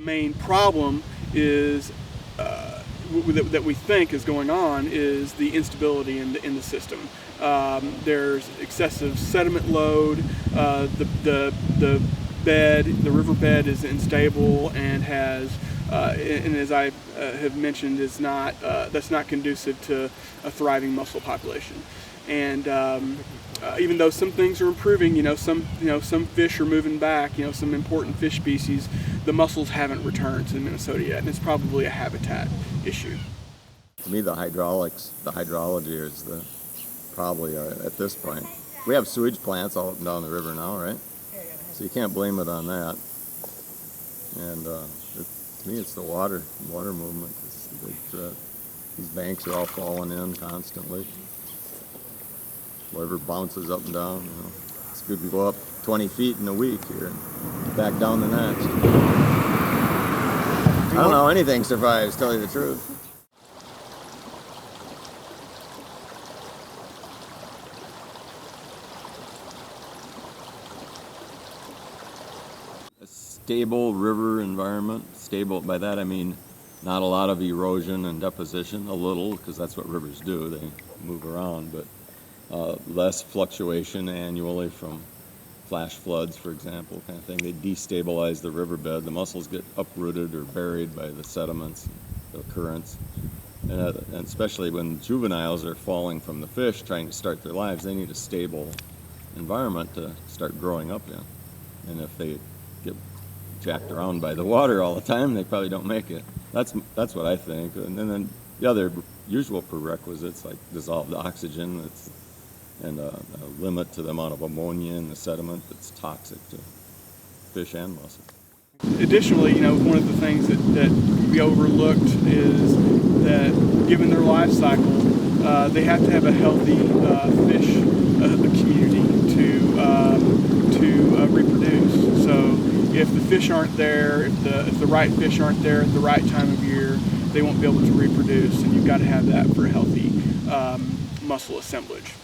main problem is that we think is going on is the instability in the system. There's excessive sediment load. The riverbed is unstable and has, and as I have mentioned, that's not conducive to a thriving mussel population. And even though some things are improving, some fish are moving back, some important fish species, the mussels haven't returned to Minnesota yet, and it's probably a habitat issue. To me, the hydrology is probably at this point. We have sewage plants all up and down the river now, right? So you can't blame it on that. And to me, it's the water movement. These banks are all falling in constantly. Whatever bounces up and down, it's good to go up 20 feet in a week here and back down the next. I don't know, anything survives, tell you the truth. A stable river environment, stable, by that I mean not a lot of erosion and deposition, a little, because that's what rivers do, they move around, but less fluctuation annually from flash floods, for example, kind of thing. They destabilize the riverbed. The mussels get uprooted or buried by the sediments, the currents. And especially when juveniles are falling from the fish trying to start their lives, they need a stable environment to start growing up in. And if they get jacked around by the water all the time, they probably don't make it. That's what I think. And then the other usual prerequisites like dissolved oxygen, and a limit to the amount of ammonia in the sediment that's toxic to fish and mussels. Additionally, one of the things that we overlooked is that given their life cycle, they have to have a healthy fish community to reproduce. So if the fish aren't there, if the right fish aren't there at the right time of year, they won't be able to reproduce, and you've got to have that for a healthy mussel assemblage.